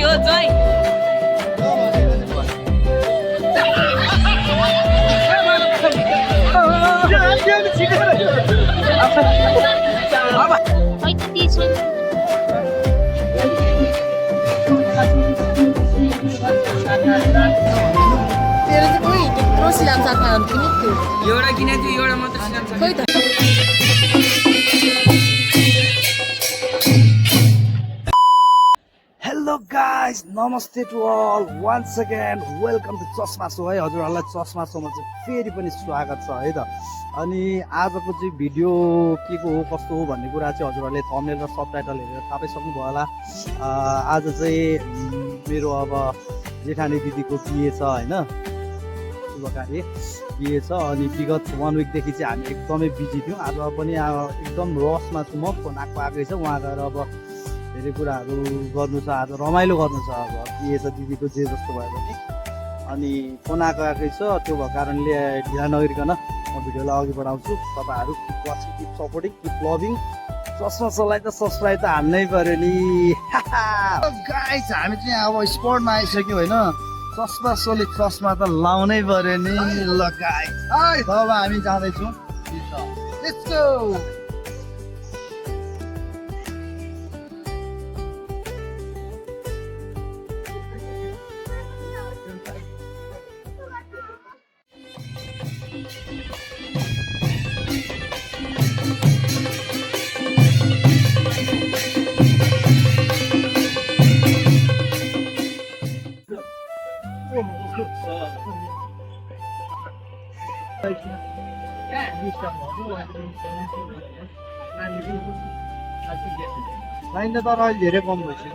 यो चाहिँ तेरो चाहिँ कोही त्यत्रो सिलाम साथ खानु किनेको थियो एउटा किनेको थियो एउटा मात्र सिलाम छ खोइ त हेलो गाइज नमस्ते to all once again welcome to चस्मा सो है हजुरहरूलाई चस्मा सोमा चाहिँ फेरि पनि स्वागत छ है त अनि आजको चाहिँ भिडियो के को हो कस्तो हो भन्ने कुरा चाहिँ हजुरहरूले थम्बनेल र सबटाइटल हेरेर थाहा पाइसक्नुभयो होला आज चाहिँ मेरो अब जेठानी दिदीको बिहे छ होइन शुभकार्य बिहे छ अनि विगत 1 विकदेखि चाहिँ हामी एकदमै बिजी थियौँ आज पनि एकदम रसमा छु म फोन आएकै छ उहाँ गएर अब धेरै कुराहरू गर्नु छ आज रमाइलो गर्नु छ अब बिहे छ दिदीको जे जस्तो भयो भने अनि फोन आएकै छ त्यो भएको कारणले ढिला नगरिकन म भिडियोलाई अघि बढाउँछु तपाईँहरू keep watching keep supporting keep loving चस्मा सोलाई त सब्सक्राइब त हान्नै पऱ्यो नि गाइस हामी चाहिँ अब स्पोर्टमा आइसक्यौँ होइन चस्मा सोले चस्मा त लाउनै पऱ्यो नि ल गाइस तब हामी जाँदैछौँ लेट्स गो लाइन त तर अहिले धेरै कम भइसक्यो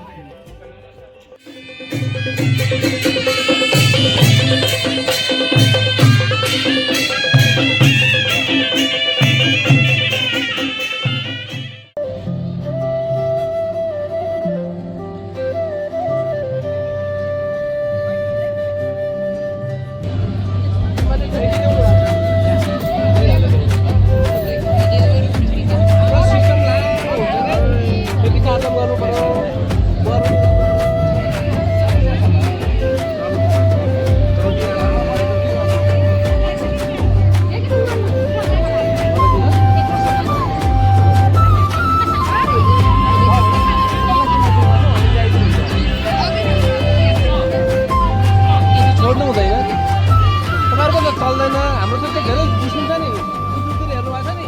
चल्दैन हाम्रो चाहिँ धेरै बिर्सिन्छ नि युट्युबतिर हेर्नु भएको छ नि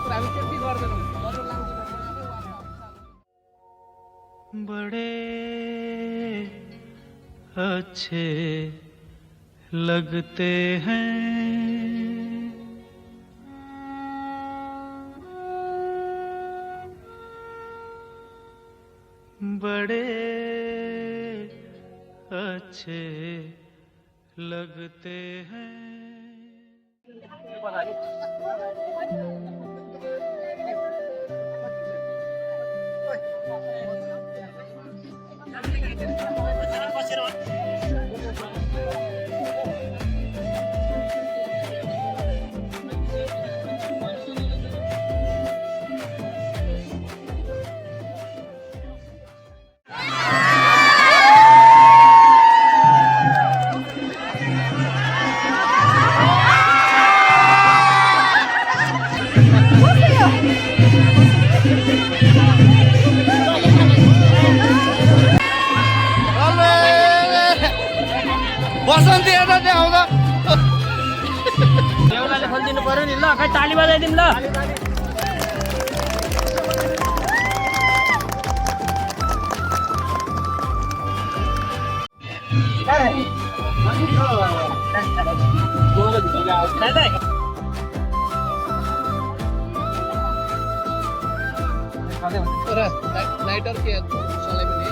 तर हामी त्यति गर्दैनौँ बड़े अच्छे लगते हैं बड़े अच्छे लगते हैं बसन्ती हेर्दा चाहिँ आउँदा एउटाले खोलिदिनु पर्यो नि ल खै ताली बजाइदिउँ ल लाइटर के चलाइ पनि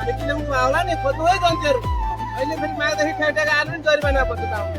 किन उठ्नु होला नि खोज्नु है गन्थ्यहरू अहिले फेरि माग्दाखेरि ठ्याक्ठ्याक आएर पनि जरिमाना पर्छ त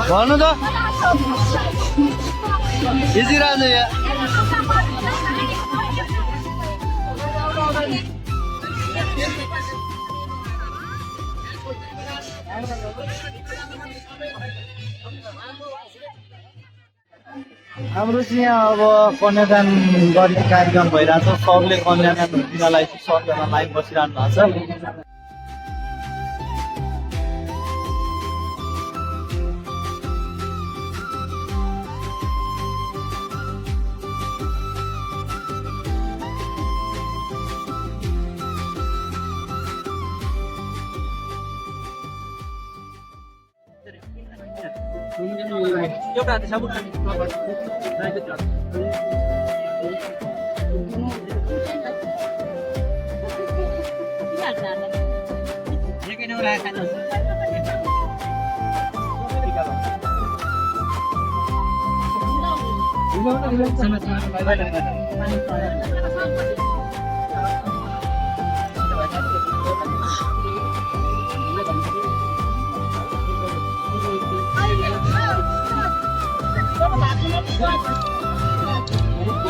भन्नु त हिजिरहनु यहाँ हाम्रो चाहिँ यहाँ अब कन्यादान गर्ने कार्यक्रम भइरहेको छ सबले कन्यादान दिनलाई सबजना लाइन बसिरहनु भएको छ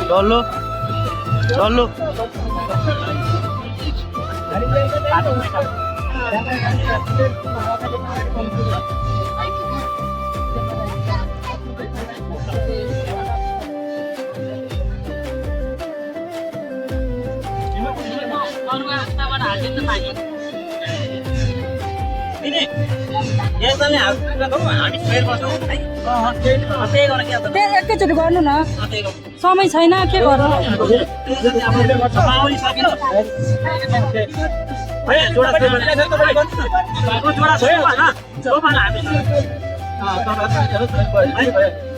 चलो चलो एकैचोटि गर्नु न समय छैन के गर्नु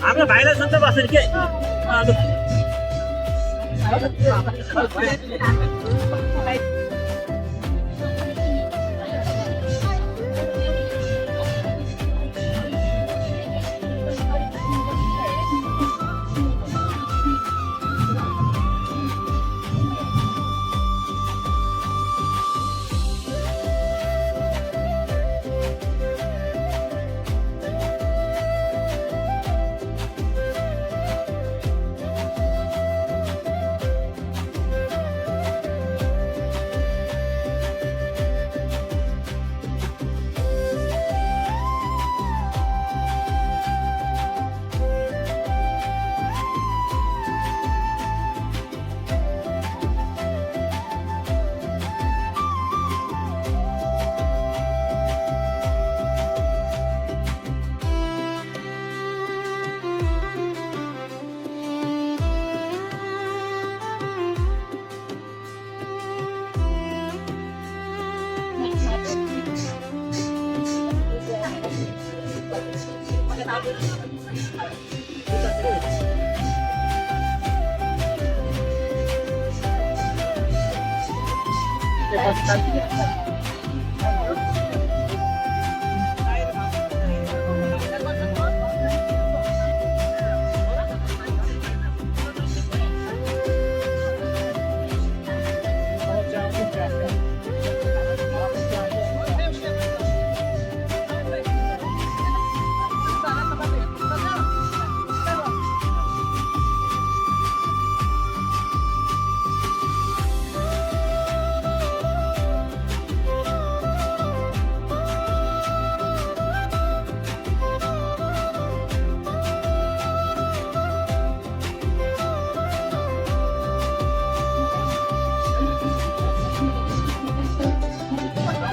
हाम्रो भाइलाई सन्चै बस्छ के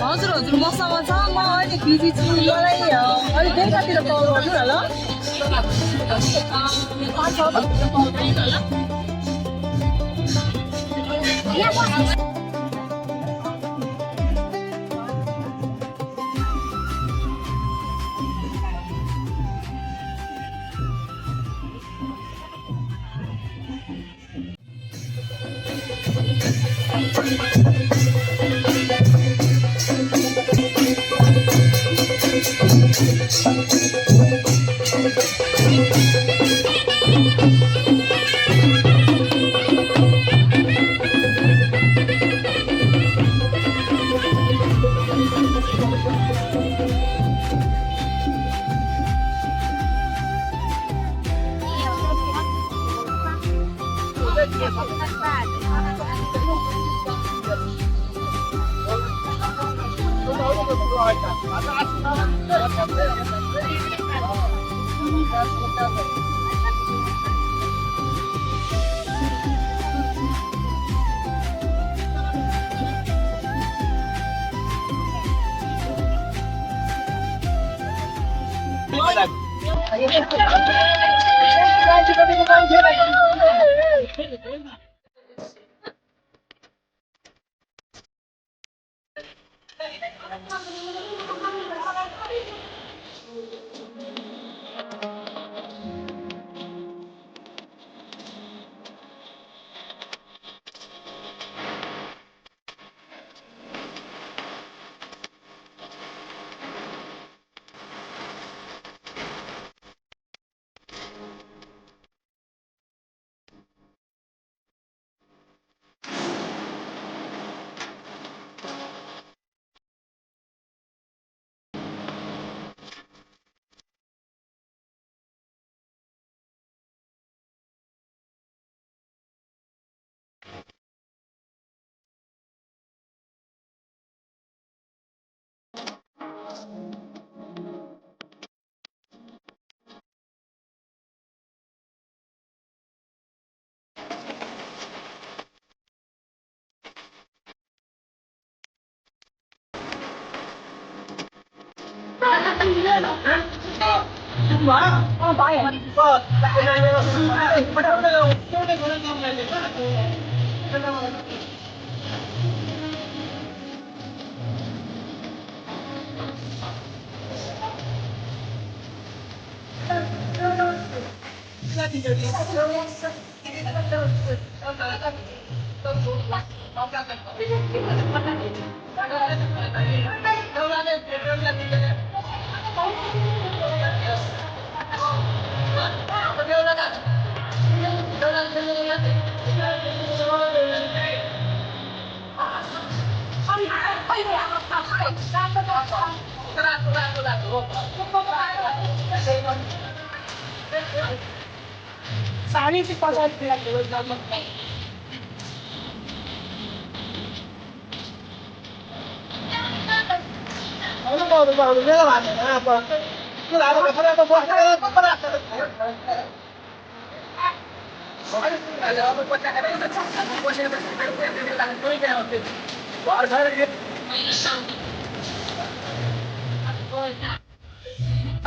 हजुर हजुर मसँग छ म अहिले बिजी छु मलाई अहिले बेलुकातिर कल गर्नु न ल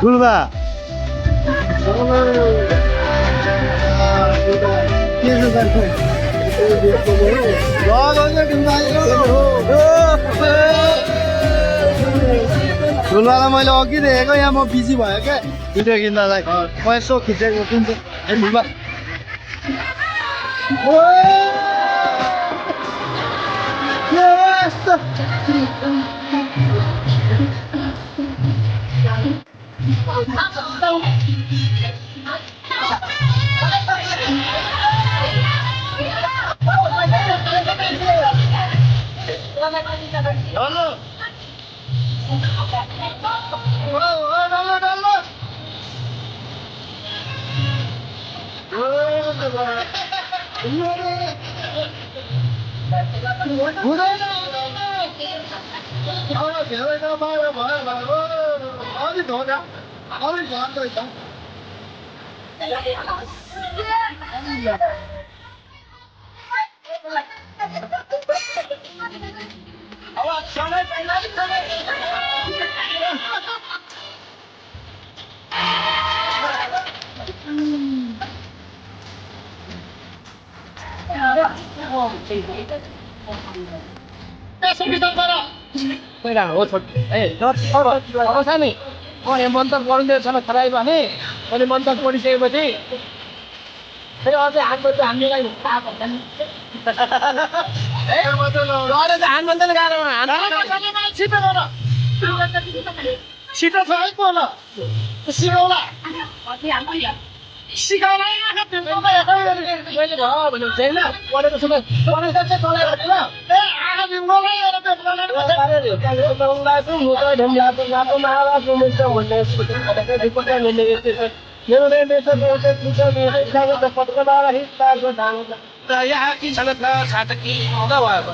गुलबा गुलबालाई मैले अघि देखेको यहाँ म बिजी भयो क्या भिडियो किन्दालाई म यसो खिचेको कुन चाहिँ गुलबा यस्तो पहिला हो छोट ए छ नि यहाँ मन्तप गरिदिएको छ खराइ भने अनि मन्तप गरिसकेपछि फेरि अझै हातमा चाहिँ हामीलाई हान्दैन गाह्रो छिटो छ है बोल सिकाउला सिकाउला यहाँ कि छाटकी नभएको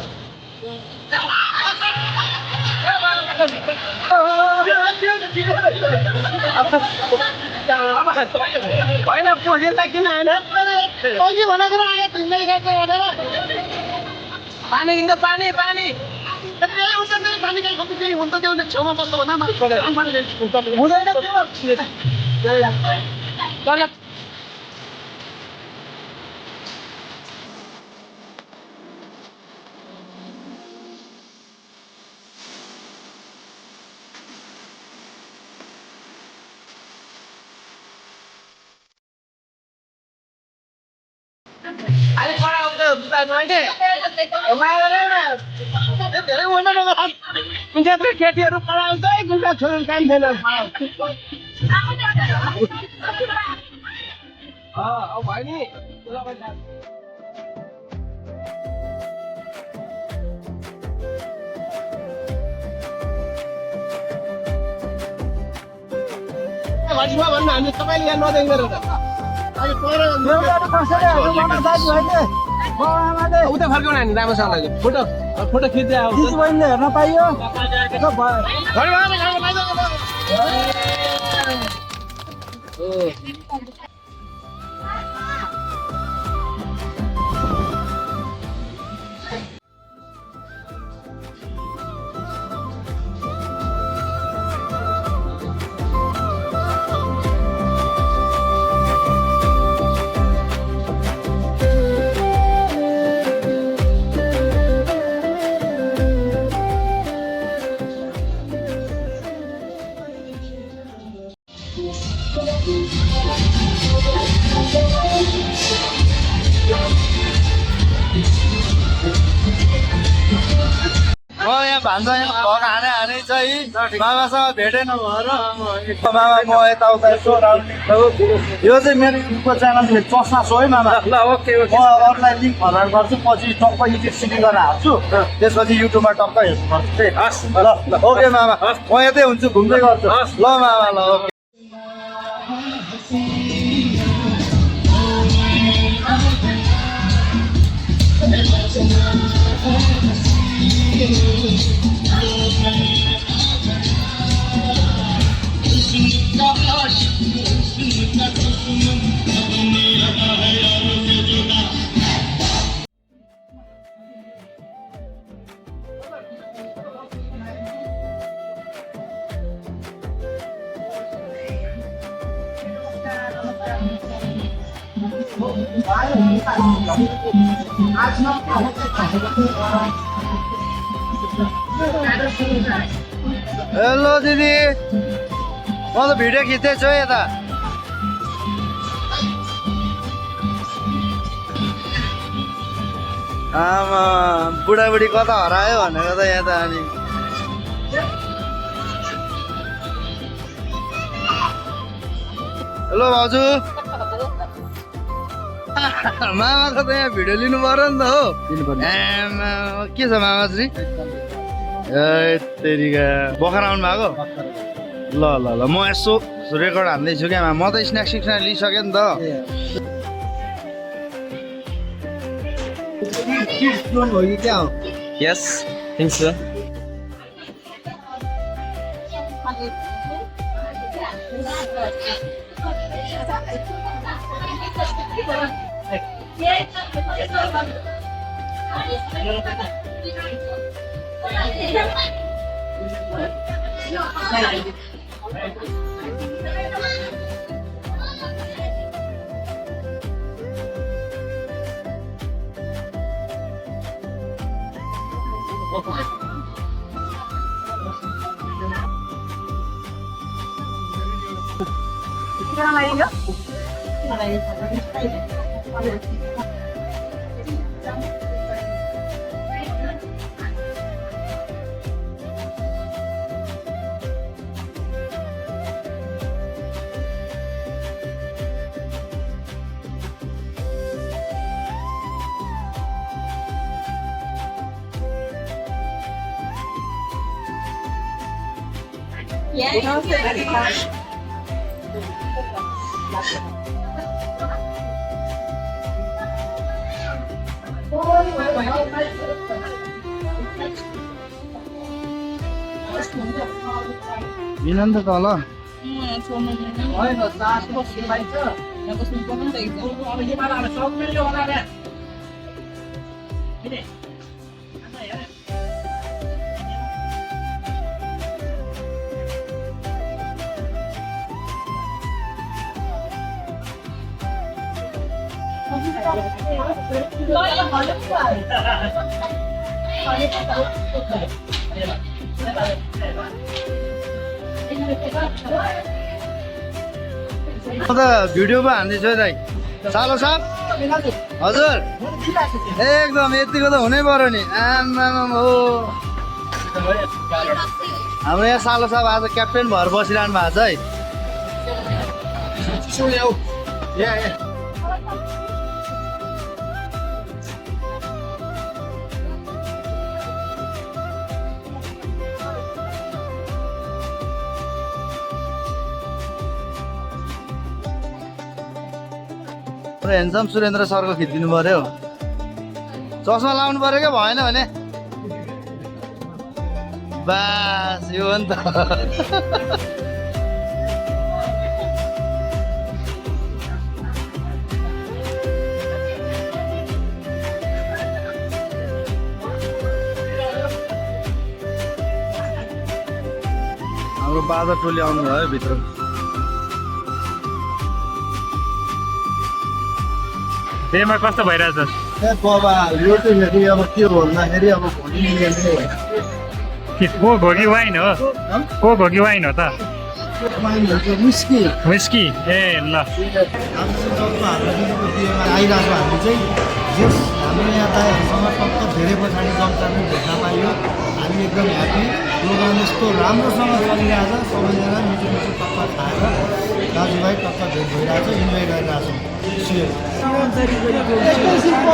होइन पोखेर त किन होइन अघि भनेको पानी किन्छ पानी पानी पानी कहीँ कति केही हुन्छ त्यो छेउमा बस्नु भन्दा हुँदैन केटीहरू पढाउँछ गुन्डा छोड्नु काम छैन भयो नि भन्नु हामी सबैले यहाँ नदेख्दो उता फर्काउनु हामी राम्रोसँगले फोटो फोटो खिच्दै हेर्न पाइयो भान्जा घर हाने चाहिँ मामासँग भेटेन भएर मामा म यताउता यसो यो चाहिँ मेरो युट्युबको च्यानल चस्मा सो है मामा ल ओके म अरूलाई लिङ्क फरवार्ड गर्छु पछि टक्क युट्युब सिटी गरेर हाल्छु त्यसपछि युट्युबमा टक्क हेर्नुपर्छ ल ओके मामा म यतै हुन्छु घुम्दै गर्छु ल मामा ल ओके हेलो दिदी म त भिडियो खिच्दैछु है यता आमा बुढाबुढी कता हरायो भनेर त यहाँ त अनि हेलो भाउजू मामाको त यहाँ भिडियो लिनु पर्यो नि त हो आमा के छ मामाश्री ए तेरिका भर्खर आउनु भएको ल ल ल म यसो रेकर्ड हान्दैछु क्या म त स्न्याक्स लिइसकेँ नि त यस थिङ्क सो मिलन त तल म त भिडियो पो हान्दैछु है दाइ सालो साहब हजुर एकदम यतिको त हुनै पर्यो नि आमा हो हाम्रो यहाँ सालो साहब आज क्याप्टेन भएर बसिरहनु भएको छ है हेन्सम सुरेन्द्र सरको खिचिदिनु पर्यो चस्मा लाउनु पर्यो क्या भएन भने बास यो हो नि त हाम्रो बाजा टोली आउनु भयो भित्र डेमा कस्तो भइरहेछ बाबा यो चाहिँ फेरि अब के हो भन्दाखेरि अब भोलि को घोगी वाइन हो को घोगी वाइन हो त विस्की विस्की ए ल आइरहेको हामी चाहिँ जस हाम्रो यहाँ दाइहरूसँग टक्क धेरै पछाडि जम्चामा भेट्न पाइयो हामी एकदम ह्याप्पी प्रोग्राम यस्तो राम्रोसँग चलिरहेको छ सबैजना मिठो मिठो टक्क खाएर दाजुभाइ टक्क भेट भइरहेको छ इन्जोय गरिरहेको छौँ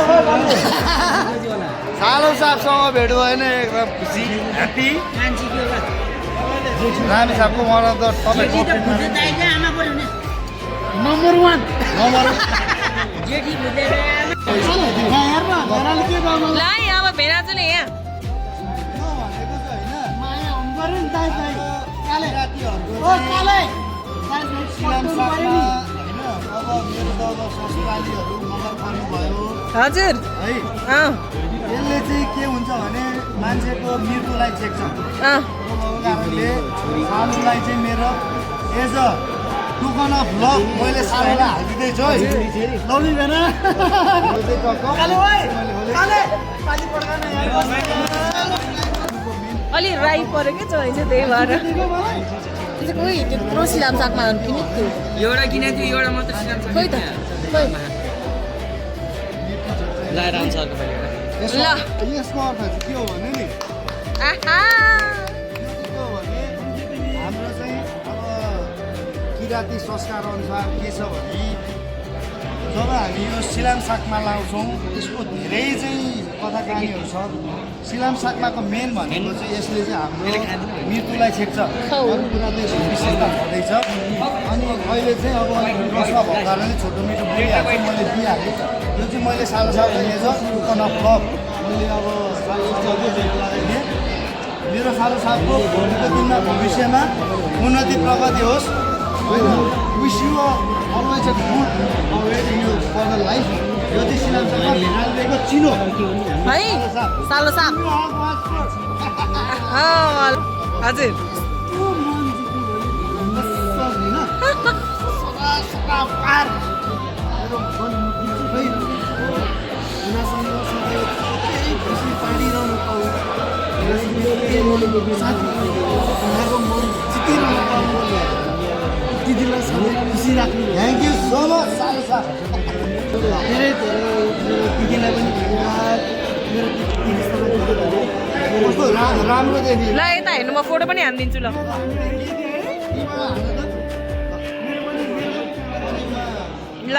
सालो साहबसँग भेट भएन एकदम खुसी ह्याप्पी रामी साहबको मलाई त नम्बर 1 ला यहाँ भेडा चाहिँ नि यहाँ हजुर है यसले चाहिँ के हुन्छ भने मान्छेको मृत्युलाई चेक्छ कारणले सानोलाई चाहिँ मेरो एज अ टुकन अफ लभ मैले सानोलाई हालिदिँदैछु है लौलिँदैन अलि राई पऱ्यो क्या चोइ चाहिँ त्यही भएर खोइ त्यत्रो सिलाम सागमा किनेको थियो एउटा किनेको थियो एउटा मात्र सिलाम साग खोइ त खोइ लाएर आउँछ अर्को पालि ल। यसको अर्थ चाहिँ के हो भने नि आहा के हो भने हाम्रो चाहिँ अब किराँती संस्कार अनुसार के छ भने जब हामी यो सिलाम साकमा लाउँछौँ त्यसको धेरै चाहिँ कथा कहानीहरू छ। सिलाम साकमाको मेन भनेको चाहिँ यसले चाहिँ हाम्रो मृत्युलाई छेक्छ। अरू कुरा त यसको विशेषता हुँदैछ। अनि अहिले चाहिँ अब प्रश्न भएको कारणले छोटो मिठो बोलिहाल्छु, मैले दिइहालेँ। यो चाहिँ मैले सालो सालो लिएछ टोकन अफ लभ। मैले अब मेरो सालो सालको भोलिको दिनमा भविष्यमा उन्नति प्रगति होस् होइन। Wish you always a good waiting you for the life. यो चाहिँ सिलामसाकमा भिनालेको चिनो है सालो साप हजुर दिदीलाई सधैँ खुसी राख्नु। थ्याङ्क यू सो मच सालो साप। धेरै धेरै दिदीलाई पनि धन्यवाद। मेरो दिदीसँग कस्तो राम्रो देखि ल यता हेर्नु म फोटो पनि हानिदिन्छु ल ल